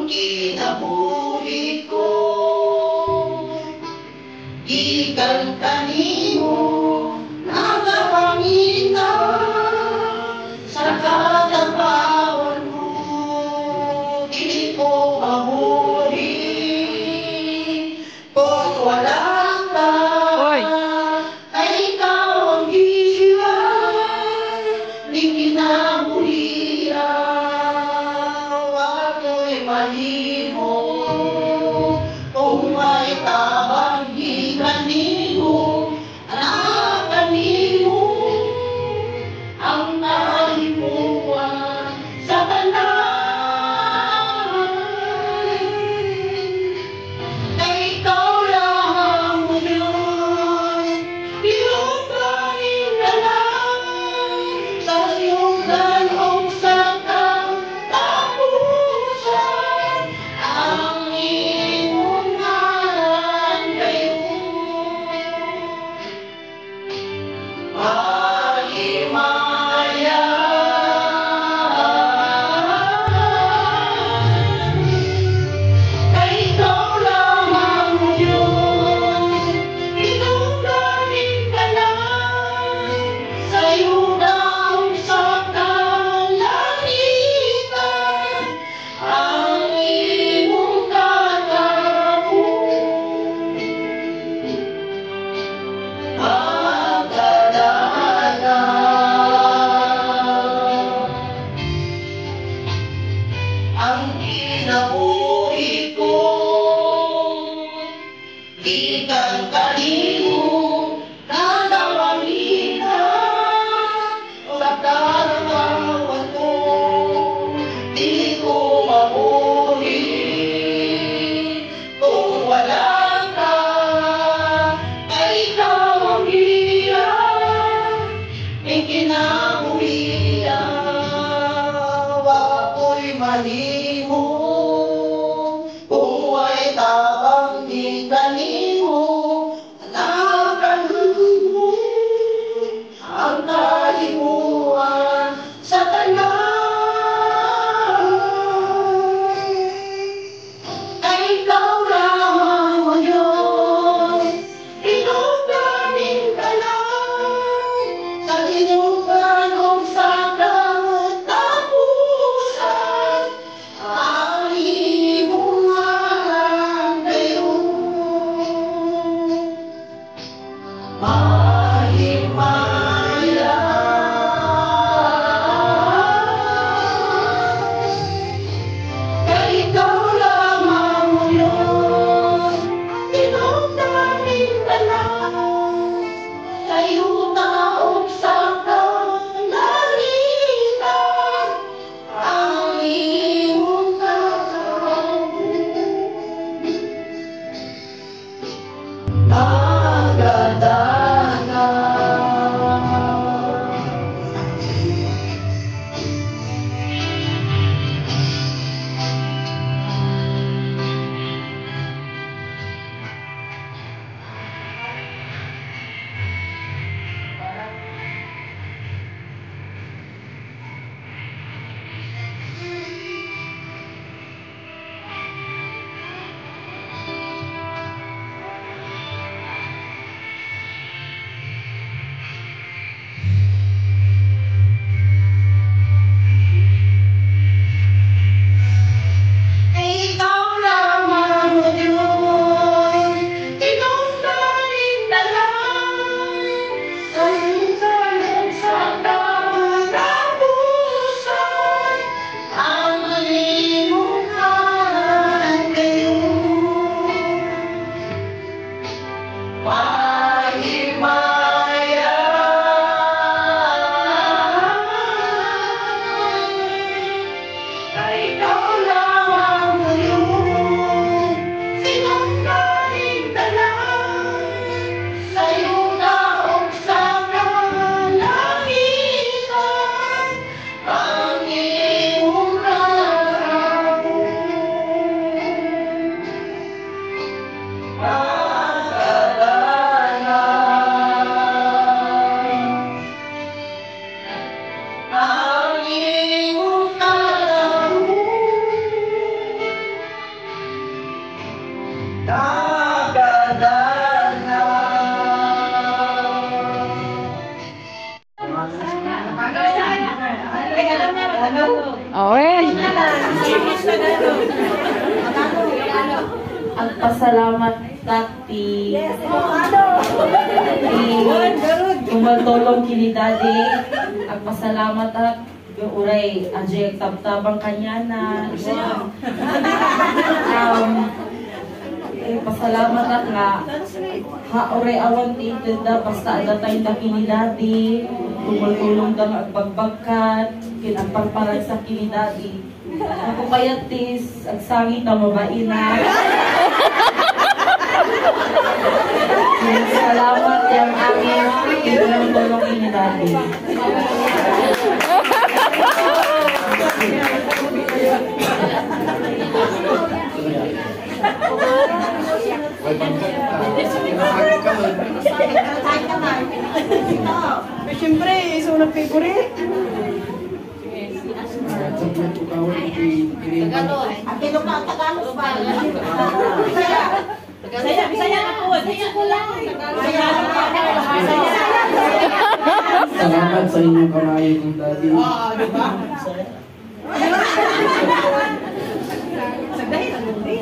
kinabuhi ko, gikan kanimo nagapangita sa katapawan mo, di ko mabuhi kung wala ka. Ay ikaw ang gisyan, di kinabuhian, ako'y mahimo kung may tabang di kanimo, anak kanimo ang nalimuan sa tanan. Ay ikaw lang ang Diyos, pinuntahin ka lang sa siyugan o sa katapusan. Ang iyong ngalan kayo kay ikaw lang ang Diyos, pinuntahin ka lang sa yugang sa kalangitan. Ang iyong katapusan magdadala. Ang kinabuhi ko, gikan kanimo nagapangita sa katapawan mo, di ko mabuhi kung wala ka. Ay ikaw ang hiyan, may kinabuhian, ako'y mahimo kung may tabang di kanimo, anak kanimo ang kalimuan sa tanan. Ay ikaw lang ang Diyos, pinuntahin ka lang sa siyugan o sa katapusan. Ang iyong ngalan kayo mahimaya. Kay ikaw lang ang Diyos, pinuntahin ka lang sa yuta o sa kalangitan. Ang iyong magdadala. Ay ikaw lang ang Diyos, pinuntahin ka lang sa yugan o sa katapusan. Ang iyong ngalan kayo mahimaya. Kay ikaw lang ang Diyos, pinuntahin ka lang sa yuga o sa kalangitan. Ang iyong ngalan magdadala. Agpasalamat Tati. Tumaltolong kini Daddy. Agpasalamat at uray ajay tabtabang kanya na. Pasalamat at nga uray awan ti itinda basta adatay na kini Daddy. Tumaltulong da nga agbagbagkat kinagparparan sa kini Daddy. Ako kaya tis agsangit na mabain na. Salamat yang amin tulong ini Daddy. Siyempre, iso na favorite. Tagalog na, Tagalog ba? Bisaya na po. Bisaya ko lang. Salamat sa inyong kamay ng Daddy. Di ba? Sagdahin ang lundi.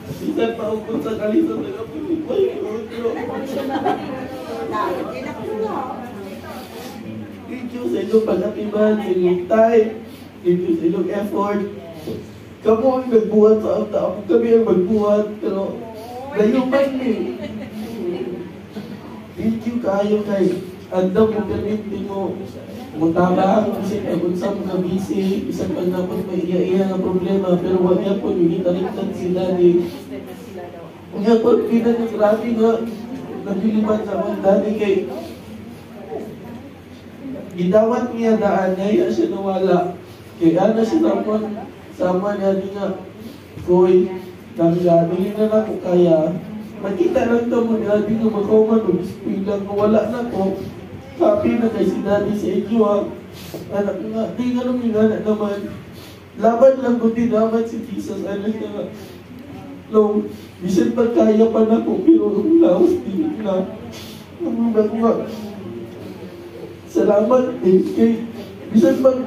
Bisan pa ako sa kalisan ng kapitbahay ko. Thank you sa inyong pag-atiban, sa inyong time, thank you sa inyong effort. Kamu ang nagbuhat sa amta, ako kami ang magbuhat, pero layuman eh. Thank you kayo kay andam mo permiti mo mutabang kasi kung ka busy, isang pag napot may iya-iya na problema, pero wag niya po yung hitaliktan si Daddy. Kaya po, grabe nga, nagliliman sa mga Daddy kay gidawat niya daan, ngaya siya nawala. Kaya siya sama niya di nga, Koy, nanggabi na na ko kaya, makita lang ito mo niya, di ko makauman, bilang wala na ko, happy na kay si Daddy sa inyo ha. Anak nga, di nga nung nga naman, laban lang ko din naman si Jesus, anak nga, no, bisan pagkaya pa na ko, pero laos din na, naman ko nga, salamat eh, kay bisan pag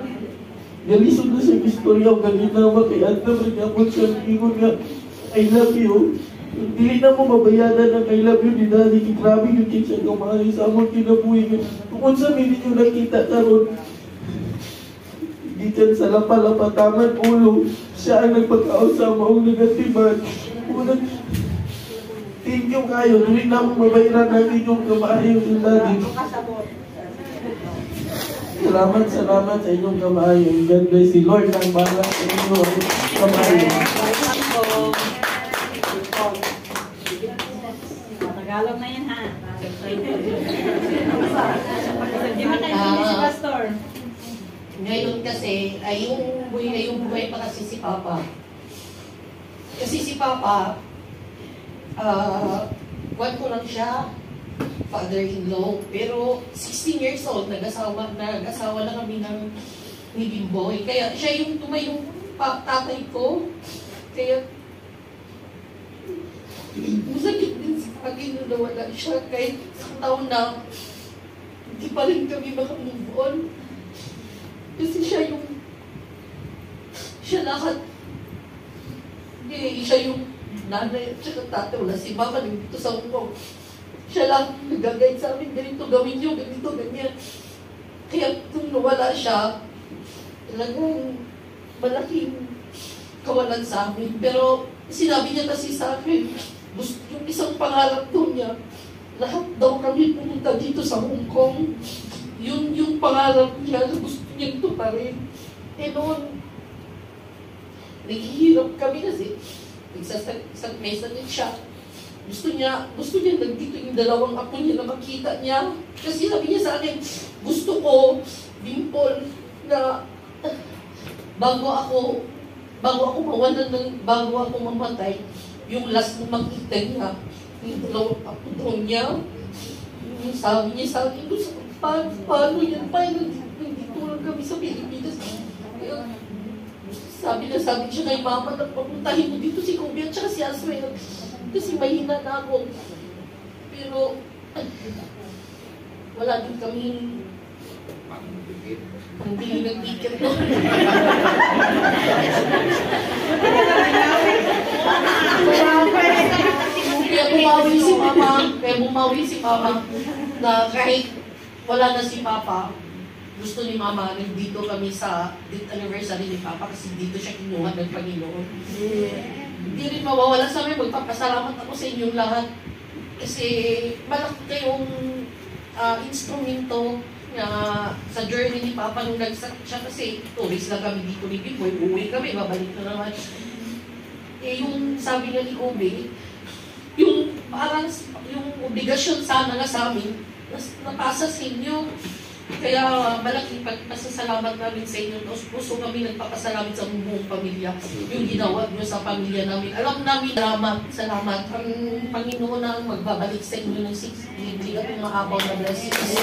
nalisod na siya istorya o ganito naman kay Anta Magapon siya ingon nga I love you. Hindi na mo mabayadan ng I love you ni Daddy. Grabe yung siya kumari sa among kinabuhi. Kung sa minit yung nakita karon gikan sa lapalapataman ulo siya ang nagpagkaon sa maong negatiban. Unang thank you kayo. Hindi na mo mabayaran ng inyong kamaayo ni Daddy. Salamat sa inyong kamaayo. God bless si Lord ang bahala sa inyong kamaayo. Tagalog na yan ha. Di ba tayo si Pastor? Ngayon kasi, ay yung buhay pa kasi si Papa. Kasi si Papa, buwan ko lang siya, father-in-law, pero 16 years old, nag-asawa lang kami ni Bimboy. Kaya siya yung tumayong tatay ko. Kaya, masakit din sa akin na nawala siya kahit isang taon na hindi pa rin kami makamove on. Kasi siya lahat. Siya yung nanay at saka tatay. Wala si mama dito sa Hong Kong. Siya lang nag-guide sa amin, ganito gawin nyo, ganito, ganyan. Kaya kung nawala siya, talagang malaking kawalan sa amin. Pero sinabi niya kasi sa akin, yung isang pangarap doon niya, lahat daw kami pumunta dito sa Hong Kong. Yung pangarap niya, gusto niya ito pa rin. Eh noon, naghihirap kami kasi, isang mesa din siya. Gusto niya nandito yung dalawang apo niya na makita niya. Kasi sabi niya sa akin, gusto ko, Dimple, na bago ako mamatay, yung last na makita niya, yung dalawang apo doon niya, yung sabi niya sa akin, paano yan? Nandito lang kami sa Pilipinas. Sabi siya kay mama, nagpapuntahin mo dito si Kobe at saka si Aswell. Kasi mahina na ako. Pero, wala din kaming pambili ng ticket doon. Wow! bumawi si Mama na kahit wala na si Papa, gusto ni Mama, nandito kami sa death anniversary ni Papa kasi dito siya kinuha ng Panginoon. Hindi rin mawawala sa amin, magpapasalamat ako sa inyong lahat. Kasi malaki kayong instrumento na sa journey ni Papa nung nagsakit siya kasi tourist lang kami dito ni Bimboy, uuwi kami, babalik na naman. Eh yung sabi nga ni Kobe, yung parang yung obligasyon sana nga sa amin, napasa sa inyo. Kaya malaking pasasalamat namin sa inyo. Puso kami nagpapasalamat sa buong pamilya. Yung ginawa nyo sa pamilya namin. Alam namin, salamat. Ang Panginoon ang magbabalik sa inyo ng 6 at yung mahabaw na blessings.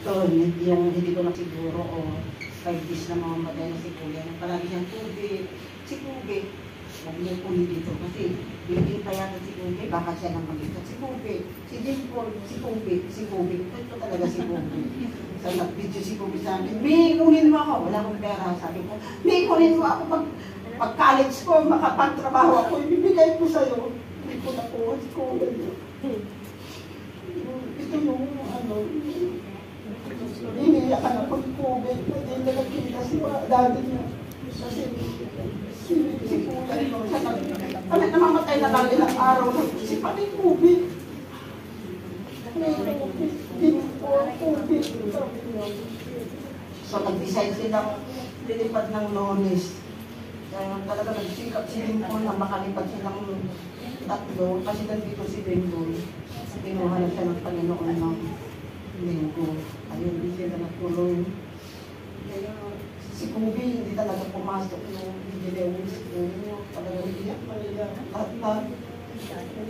So, yung hindi ko na siguro o 5 days na mamamatay na si Kuya. Palagi siyang tubig. Si Kuya, huwag niyo po dito kasi hindi pa yata si Kuya, baka siya nang mag-ikat. Si Kuya, si Dimple, si Kuya. Ito talaga si Kuya. Sa nag-video si Kuya sa akin, May, kunin mo ako. Wala akong pera. Sabi ko, May, kunin mo ako pag-college ko, makapagtrabaho ako, ibibigay ko sa'yo. Hindi ko nakuha si Kuya. Ito yung iniiyak ka na pag-COVID, hindi na nagkita si daddy niya. Kasi si Kuya, kami namamatay na lang ilang araw, si pati COVID. So nag-decide silang lilipad ng Lones. Kaya talaga nagsikap si Dimple na makalipad silang tatlo, kasi nandito si Dimple. Kinuha na siya ng Panginoon ng linggo. Ayun, hindi sila nagtuloy. Kaya si Kubi, hindi talaga pumasok yung Gideon si Kubi. Talaga iyak na nila. Lahat-lahat.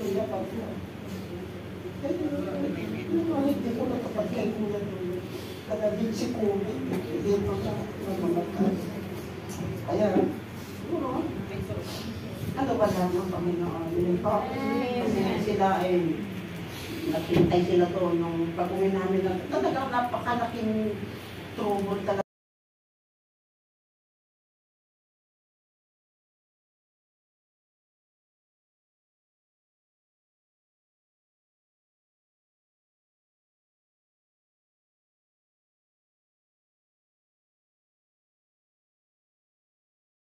Iyak ako. Kaya hindi ko natapad kay Kuya. Talaga din si Kubi. Dito na mamagkas. Kaya, ano ba lang ang Panginoon? Kasi sila ay nakintay sila to nung pag-uwi namin. Talagang napakalaking trouble talaga.